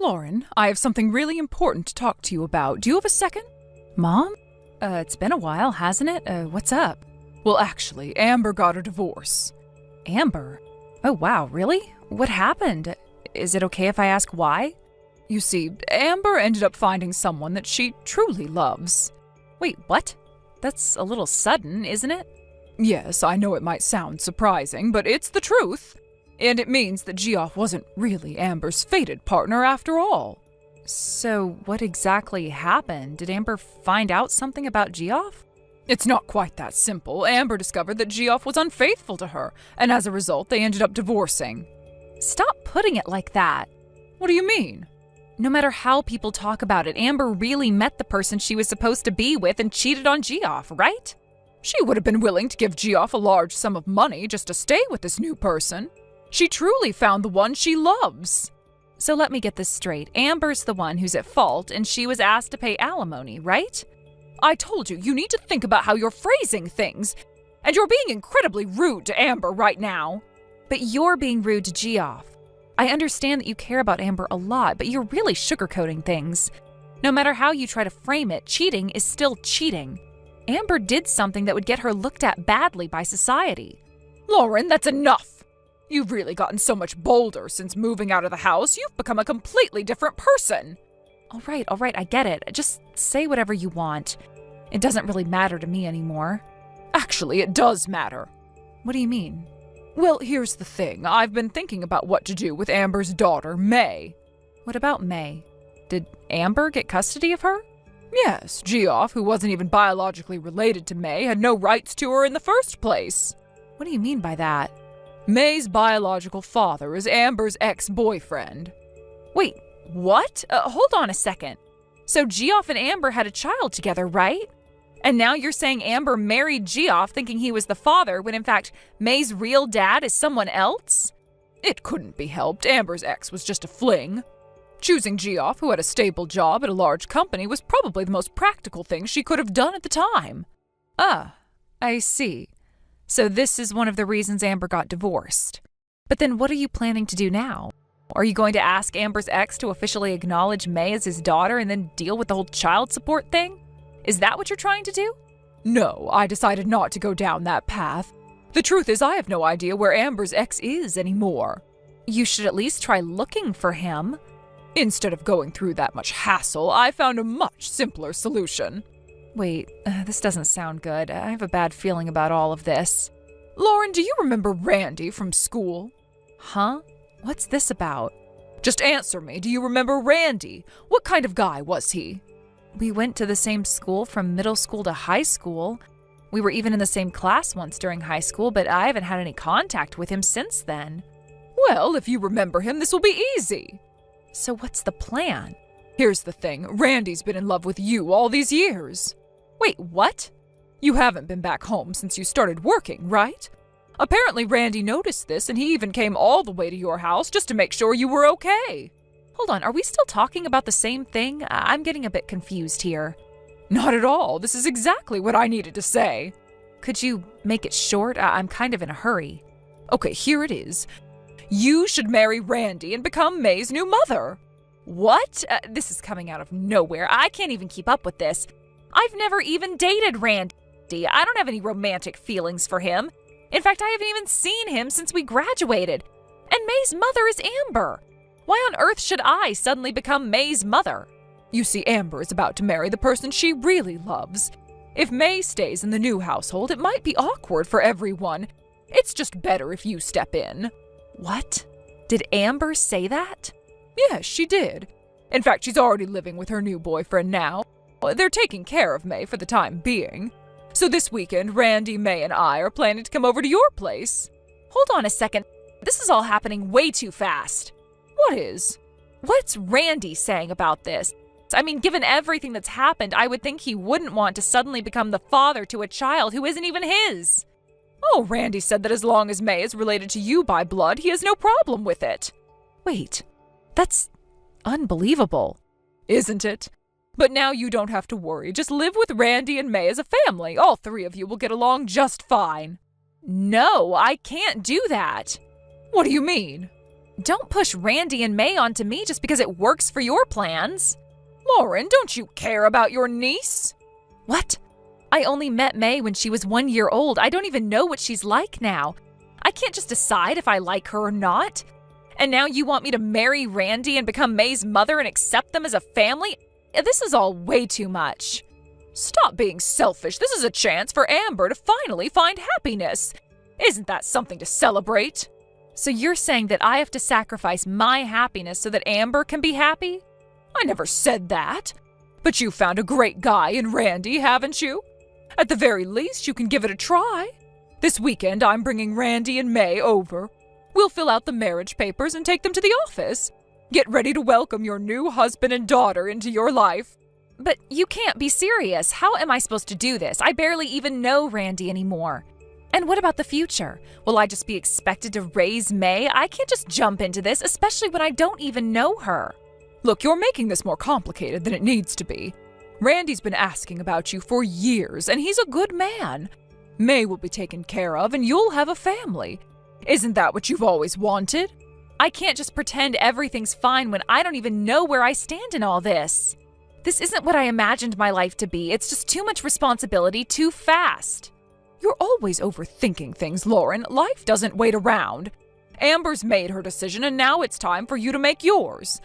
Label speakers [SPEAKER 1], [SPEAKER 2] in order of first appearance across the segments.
[SPEAKER 1] Lauren, I have something really important to talk to you about. Do you have a second? Mom? It's been a while, hasn't it? What's up? Well, actually, Amber got a divorce. Amber? Oh, wow, really? What happened? Is it okay if I ask why? You see, Amber ended up finding someone that she truly loves. Wait, what? That's a little sudden, isn't it? Yes, I know it might sound surprising, but it's the truth. And it means that Geoff wasn't really Amber's fated partner after all. So what exactly happened? Did Amber find out something about Geoff? It's not quite that simple. Amber discovered that Geoff was unfaithful to her, and as a result, they ended up divorcing. Stop putting it like that. What do you mean? No matter how people talk about it, Amber really met the person she was supposed to be with and cheated on Geoff, right? She would have been willing to give Geoff a large sum of money just to stay with this new person. She truly found the one she loves. So let me get this straight. Amber's the one who's at fault, and she was asked to pay alimony, right? I told you, you need to think about how you're phrasing things. And you're being incredibly rude to Amber right now. But you're being rude to Geoff. I understand that you care about Amber a lot, but you're really sugarcoating things. No matter how you try to frame it, cheating is still cheating. Amber did something that would get her looked at badly by society. Lauren, that's enough! You've really gotten so much bolder since moving out of the house. You've become a completely different person. All right, I get it. Just say whatever you want. It doesn't really matter to me anymore. Actually, it does matter. What do you mean? Well, here's the thing. I've been thinking about what to do with Amber's daughter, May. What about May? Did Amber get custody of her? Yes, Geoff, who wasn't even biologically related to May, had no rights to her in the first place. What do you mean by that? May's biological father is Amber's ex-boyfriend. Wait, what? Hold on a second. So Geoff and Amber had a child together, right? And now you're saying Amber married Geoff thinking he was the father when in fact May's real dad is someone else? It couldn't be helped. Amber's ex was just a fling. Choosing Geoff, who had a stable job at a large company, was probably the most practical thing she could have done at the time. Ah, I see. So this is one of the reasons Amber got divorced. But then what are you planning to do now? Are you going to ask Amber's ex to officially acknowledge May as his daughter and then deal with the whole child support thing? Is that what you're trying to do? No, I decided not to go down that path. The truth is I have no idea where Amber's ex is anymore. You should at least try looking for him. Instead of going through that much hassle, I found a much simpler solution. Wait, this doesn't sound good. I have a bad feeling about all of this. Lauren, do you remember Randy from school? Huh? What's this about? Just answer me. Do you remember Randy? What kind of guy was he? We went to the same school from middle school to high school. We were even in the same class once during high school, but I haven't had any contact with him since then. Well, if you remember him, this will be easy. So what's the plan? Here's the thing. Randy's been in love with you all these years. Wait, what? You haven't been back home since you started working, right? Apparently Randy noticed this and he even came all the way to your house just to make sure you were okay. Hold on, are we still talking about the same thing? I'm getting a bit confused here. Not at all. This is exactly what I needed to say. Could you make it short? I'm kind of in a hurry. Okay, here it is. You should marry Randy and become May's new mother. What? This is coming out of nowhere. I can't even keep up with this. I've never even dated Randy. I don't have any romantic feelings for him. In fact, I haven't even seen him since we graduated. And May's mother is Amber. Why on earth should I suddenly become May's mother? You see, Amber is about to marry the person she really loves. If May stays in the new household, it might be awkward for everyone. It's just better if you step in. What? Did Amber say that? Yes, she did. In fact, she's already living with her new boyfriend now. They're taking care of May for the time being. So this weekend, Randy, May, and I are planning to come over to your place. Hold on a second. This is all happening way too fast. What is? What's Randy saying about this? I mean, given everything that's happened, I would think he wouldn't want to suddenly become the father to a child who isn't even his. Oh, Randy said that as long as May is related to you by blood, he has no problem with it. Wait, that's unbelievable. Isn't it? But now you don't have to worry. Just live with Randy and May as a family. All three of you will get along just fine. No, I can't do that. What do you mean? Don't push Randy and May onto me just because it works for your plans. Lauren, don't you care about your niece? What? I only met May when she was 1 year old. I don't even know what she's like now. I can't just decide if I like her or not. And now you want me to marry Randy and become May's mother and accept them as a family? This is all way too much. Stop being selfish. This is a chance for Amber to finally find happiness. Isn't that something to celebrate? So you're saying that I have to sacrifice my happiness so that Amber can be happy? I never said that. But you found a great guy in Randy, haven't you? At the very least, you can give it a try. This weekend, I'm bringing Randy and May over. We'll fill out the marriage papers and take them to the office. Get ready to welcome your new husband and daughter into your life. But you can't be serious. How am I supposed to do this? I barely even know Randy anymore. And what about the future? Will I just be expected to raise May? I can't just jump into this, especially when I don't even know her. Look, you're making this more complicated than it needs to be. Randy's been asking about you for years, and he's a good man. May will be taken care of, and you'll have a family. Isn't that what you've always wanted? I can't just pretend everything's fine when I don't even know where I stand in all this. This isn't what I imagined my life to be. It's just too much responsibility too fast. You're always overthinking things, Lauren. Life doesn't wait around. Amber's made her decision, and now it's time for you to make yours.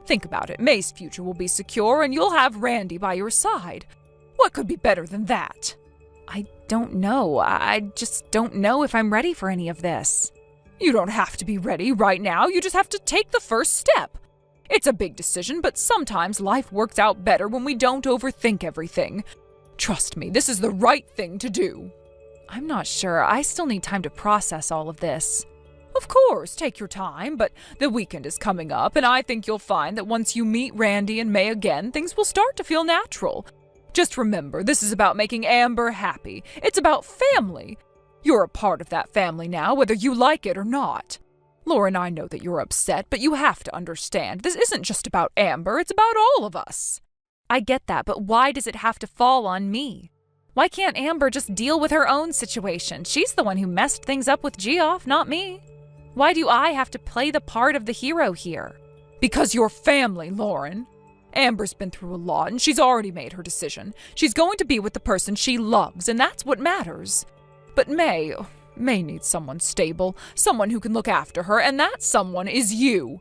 [SPEAKER 1] Think about it. May's future will be secure, and you'll have Randy by your side. What could be better than that? I don't know. I just don't know if I'm ready for any of this. You don't have to be ready right now. You just have to take the first step. It's a big decision, but sometimes life works out better when we don't overthink everything. Trust me, this is the right thing to do. I'm not sure. I still need time to process all of this. Of course, take your time, but the weekend is coming up, and I think you'll find that once you meet Randy and May again, things will start to feel natural. Just remember, this is about making Amber happy. It's about family. You're a part of that family now, whether you like it or not. Lauren, I know that you're upset, but you have to understand, this isn't just about Amber, it's about all of us. I get that, but why does it have to fall on me? Why can't Amber just deal with her own situation? She's the one who messed things up with Geoff, not me. Why do I have to play the part of the hero here? Because you're family, Lauren. Amber's been through a lot, and she's already made her decision. She's going to be with the person she loves, and that's what matters. But May needs someone stable, someone who can look after her, and that someone is you.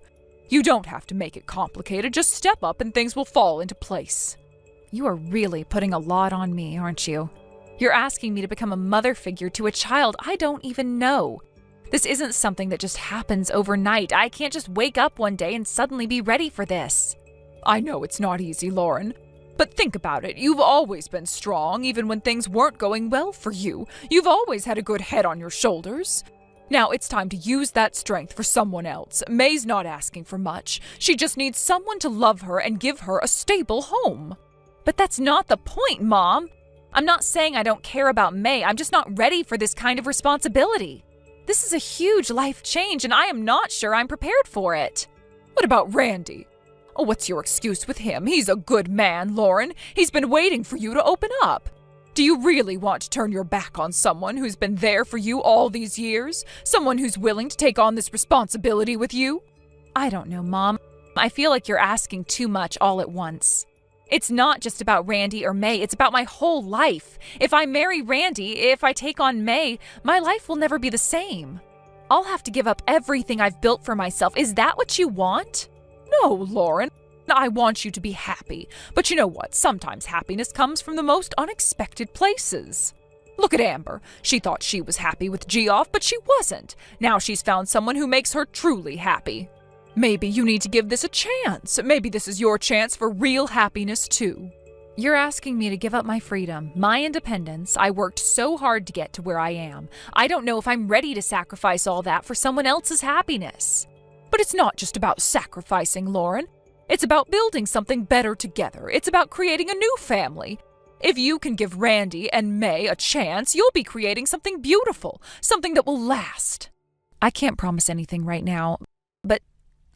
[SPEAKER 1] You don't have to make it complicated. Just step up and things will fall into place. You are really putting a lot on me, aren't you? You're asking me to become a mother figure to a child I don't even know. This isn't something that just happens overnight. I can't just wake up one day and suddenly be ready for this. I know it's not easy, Lauren. But think about it. You've always been strong, even when things weren't going well for you. You've always had a good head on your shoulders. Now it's time to use that strength for someone else. May's not asking for much. She just needs someone to love her and give her a stable home. But that's not the point, Mom. I'm not saying I don't care about May. I'm just not ready for this kind of responsibility. This is a huge life change, and I am not sure I'm prepared for it. What about Randy? Oh, what's your excuse with him? He's a good man, Lauren. He's been waiting for you to open up. Do you really want to turn your back on someone who's been there for you all these years? Someone who's willing to take on this responsibility with you? I don't know, Mom. I feel like you're asking too much all at once. It's not just about Randy or May, it's about my whole life. If I marry Randy, if I take on May, my life will never be the same. I'll have to give up everything I've built for myself. Is that what you want? No, Lauren. I want you to be happy. But you know what? Sometimes happiness comes from the most unexpected places. Look at Amber. She thought she was happy with Geoff, but she wasn't. Now she's found someone who makes her truly happy. Maybe you need to give this a chance. Maybe this is your chance for real happiness, too. You're asking me to give up my freedom, my independence. I worked so hard to get to where I am. I don't know if I'm ready to sacrifice all that for someone else's happiness. But it's not just about sacrificing, Lauren. It's about building something better together. It's about creating a new family. If you can give Randy and May a chance, you'll be creating something beautiful, something that will last. I can't promise anything right now, but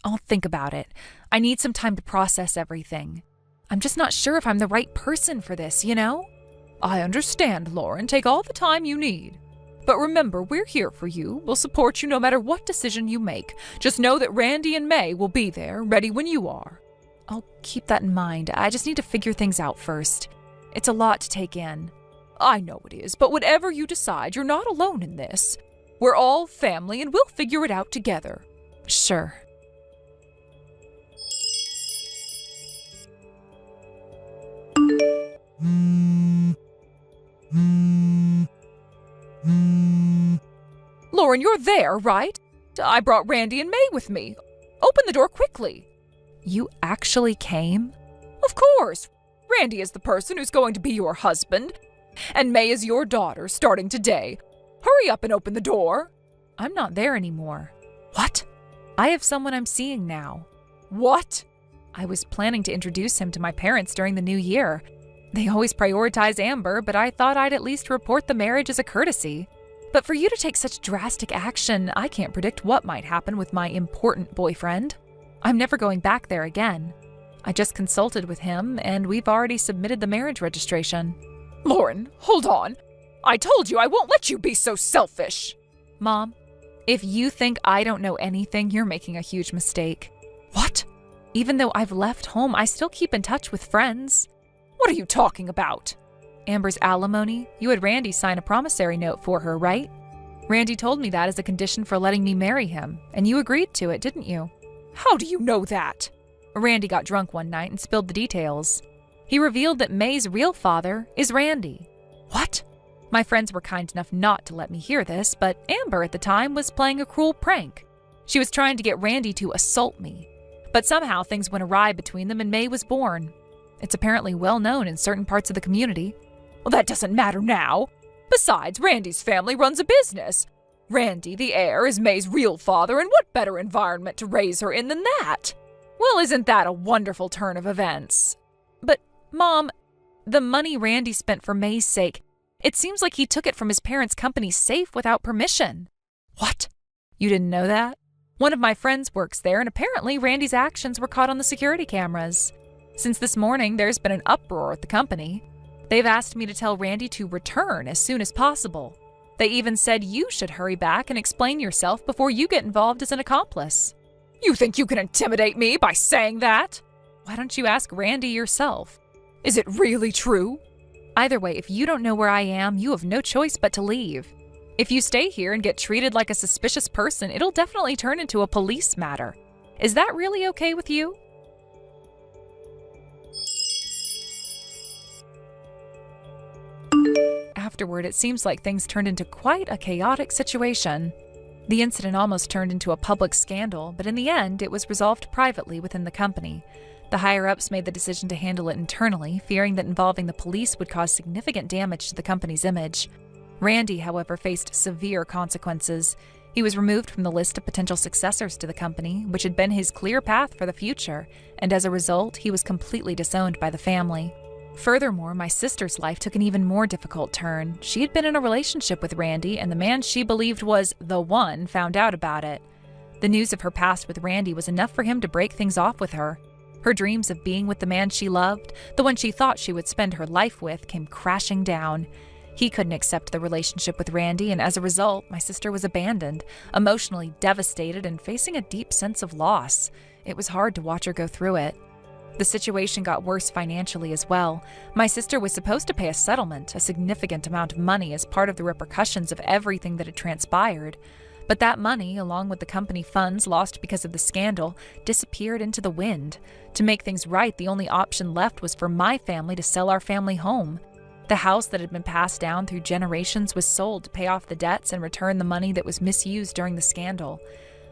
[SPEAKER 1] I'll think about it. I need some time to process everything. I'm just not sure if I'm the right person for this, you know? I understand, Lauren. Take all the time you need. But remember, we're here for you. We'll support you no matter what decision you make. Just know that Randy and May will be there, ready when you are. I'll keep that in mind. I just need to figure things out first. It's a lot to take in. I know it is, but whatever you decide, you're not alone in this. We're all family and we'll figure it out together. Sure. Lauren, you're there, right? I brought Randy and May with me. Open the door quickly. You actually came? Of course. Randy is the person who's going to be your husband, and May is your daughter starting today. Hurry up and open the door. I'm not there anymore. What? I have someone I'm seeing now. What? I was planning to introduce him to my parents during the new year. They always prioritize Amber, but I thought I'd at least report the marriage as a courtesy. But for you to take such drastic action, I can't predict what might happen with my important boyfriend. I'm never going back there again. I just consulted with him, and we've already submitted the marriage registration. Lauren, hold on. I told you I won't let you be so selfish. Mom, if you think I don't know anything, you're making a huge mistake. What? Even though I've left home, I still keep in touch with friends. What are you talking about? Amber's alimony? You had Randy sign a promissory note for her, right? Randy told me that as a condition for letting me marry him, and you agreed to it, didn't you? How do you know that? Randy got drunk one night and spilled the details. He revealed that May's real father is Randy. What? My friends were kind enough not to let me hear this, but Amber at the time was playing a cruel prank. She was trying to get Randy to assault me. But somehow things went awry between them and May was born. It's apparently well known in certain parts of the community. Well, that doesn't matter now. Besides, Randy's family runs a business. Randy, the heir, is May's real father, and what better environment to raise her in than that? Well, isn't that a wonderful turn of events? But, Mom, the money Randy spent for May's sake, it seems like he took it from his parents' company safe without permission. What? You didn't know that? One of my friends works there, and apparently Randy's actions were caught on the security cameras. Since this morning, there's been an uproar at the company. They've asked me to tell Randy to return as soon as possible. They even said you should hurry back and explain yourself before you get involved as an accomplice. You think you can intimidate me by saying that? Why don't you ask Randy yourself? Is it really true? Either way, if you don't know where I am, you have no choice but to leave. If you stay here and get treated like a suspicious person, it'll definitely turn into a police matter. Is that really okay with you? Afterward, it seems like things turned into quite a chaotic situation. The incident almost turned into a public scandal, but in the end, it was resolved privately within the company. The higher-ups made the decision to handle it internally, fearing that involving the police would cause significant damage to the company's image. Randy, however, faced severe consequences. He was removed from the list of potential successors to the company, which had been his clear path for the future, and as a result, he was completely disowned by the family. Furthermore, my sister's life took an even more difficult turn. She had been in a relationship with Randy, and the man she believed was the one found out about it. The news of her past with Randy was enough for him to break things off with her. Her dreams of being with the man she loved, the one she thought she would spend her life with, came crashing down. He couldn't accept the relationship with Randy, and as a result, my sister was abandoned, emotionally devastated and facing a deep sense of loss. It was hard to watch her go through it. The situation got worse financially as well. My sister was supposed to pay a settlement, a significant amount of money as part of the repercussions of everything that had transpired. But that money, along with the company funds lost because of the scandal, disappeared into the wind. To make things right, the only option left was for my family to sell our family home. The house that had been passed down through generations was sold to pay off the debts and return the money that was misused during the scandal.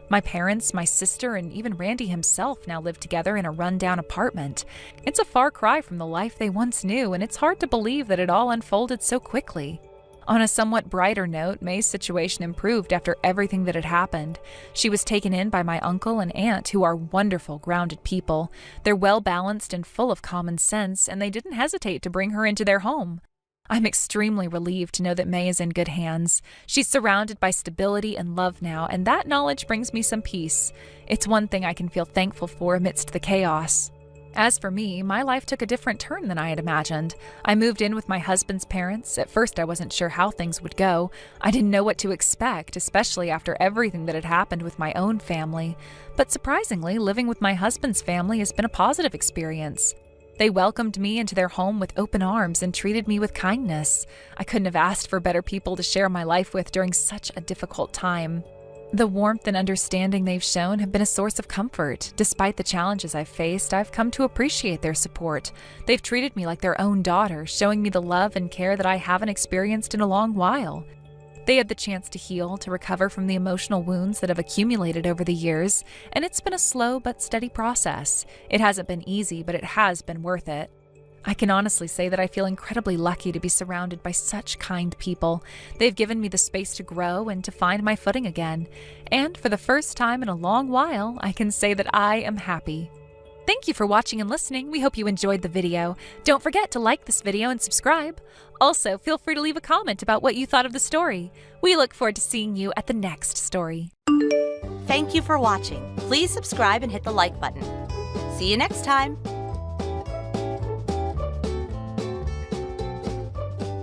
[SPEAKER 1] My parents, my sister, and even Randy himself now live together in a run-down apartment. It's a far cry from the life they once knew, and it's hard to believe that it all unfolded so quickly. On a somewhat brighter note, May's situation improved after everything that had happened. She was taken in by my uncle and aunt, who are wonderful, grounded people. They're well-balanced and full of common sense, and they didn't hesitate to bring her into their home. I'm extremely relieved to know that May is in good hands. She's surrounded by stability and love now, and that knowledge brings me some peace. It's one thing I can feel thankful for amidst the chaos. As for me, my life took a different turn than I had imagined. I moved in with my husband's parents. At first, I wasn't sure how things would go. I didn't know what to expect, especially after everything that had happened with my own family. But surprisingly, living with my husband's family has been a positive experience. They welcomed me into their home with open arms and treated me with kindness. I couldn't have asked for better people to share my life with during such a difficult time. The warmth and understanding they've shown have been a source of comfort. Despite the challenges I've faced, I've come to appreciate their support. They've treated me like their own daughter, showing me the love and care that I haven't experienced in a long while. They had the chance to heal, to recover from the emotional wounds that have accumulated over the years, and it's been a slow but steady process. It hasn't been easy, but it has been worth it. I can honestly say that I feel incredibly lucky to be surrounded by such kind people. They've given me the space to grow and to find my footing again. And for the first time in a long while, I can say that I am happy. Thank you for watching and listening. We hope you enjoyed the video. Don't forget to like this video and subscribe. Also, feel free to leave a comment about what you thought of the story. We look forward to seeing you at the next story.
[SPEAKER 2] Thank you for watching. Please subscribe and hit the like button. See you next time.